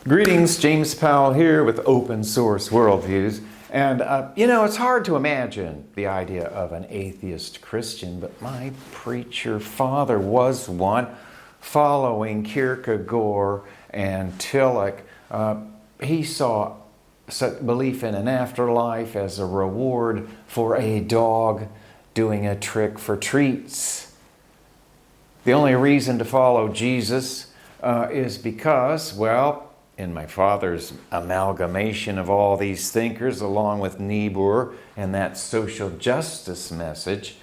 Greetings, James Powell here with Open Source Worldviews. And, it's hard to imagine the idea of an atheist Christian, but my preacher father was one following Kierkegaard and Tillich. He saw such belief in an afterlife as a reward for a dog doing a trick for treats. The only reason to follow Jesus is because, in my father's amalgamation of all these thinkers, along with Niebuhr and that social justice message,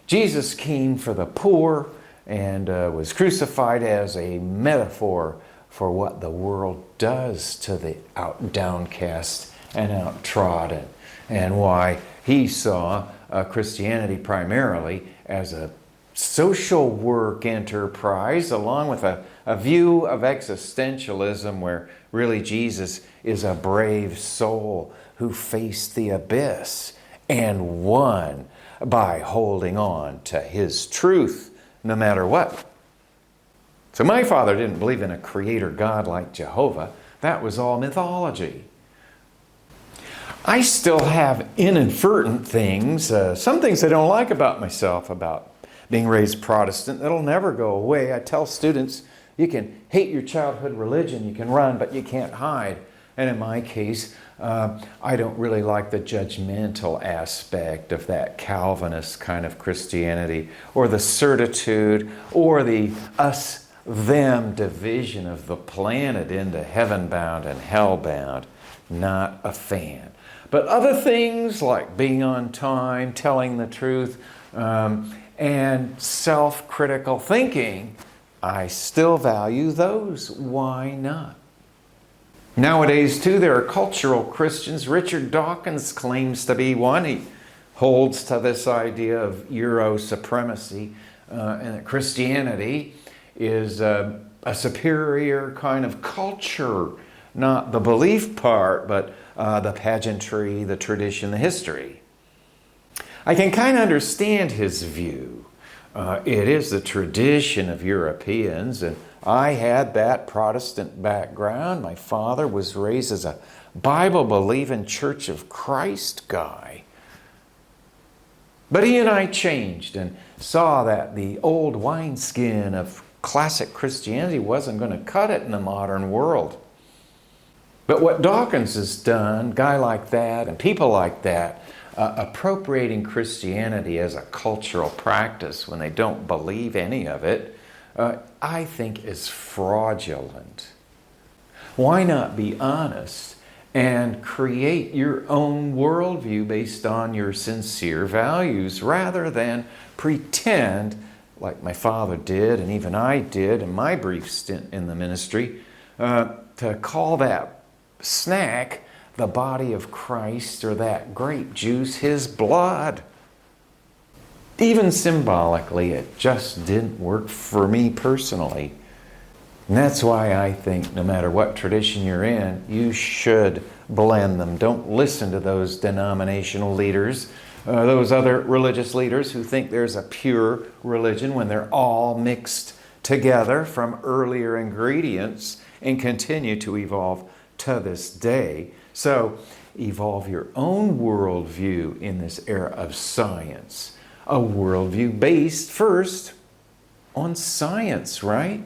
Jesus came for the poor and was crucified as a metaphor for what the world does to the downcast and outtrodden, and why he saw Christianity primarily as a social work enterprise, along with a view of existentialism where really Jesus is a brave soul who faced the abyss and won by holding on to his truth no matter what. So my father didn't believe in a creator God like Jehovah. That was all mythology. I still have inadvertent things, some things I don't like about myself, about being raised Protestant. That'll never go away. I tell students, you can hate your childhood religion, you can run, but you can't hide. And in my case, I don't really like the judgmental aspect of that Calvinist kind of Christianity, or the certitude, or the us-them division of the planet into heaven-bound and hell-bound. Not a fan. But other things like being on time, telling the truth, and self-critical thinking, I still value those. Why not? Nowadays, too, there are cultural Christians. Richard Dawkins claims to be one. He holds to this idea of Euro supremacy, and that Christianity is a superior kind of culture, not the belief part, but the pageantry, the tradition, the history. I can kind of understand his view. It is the tradition of Europeans, and I had that Protestant background. My father was raised as a Bible-believing Church of Christ guy. But he and I changed and saw that the old wineskin of classic Christianity wasn't going to cut it in the modern world. But what Dawkins has done, guy like that and people like that, appropriating Christianity as a cultural practice when they don't believe any of it, I think is fraudulent. Why not be honest and create your own worldview based on your sincere values, rather than pretend, like my father did and even I did in my brief stint in the ministry, to call that snack the body of Christ, or that grape juice his blood. Even symbolically, it just didn't work for me personally. And that's why I think no matter what tradition you're in, you should blend them. Don't listen to those denominational leaders, those other religious leaders who think there's a pure religion when they're all mixed together from earlier ingredients and continue to evolve to this day. So evolve your own worldview in this era of science. A worldview based first on science, right?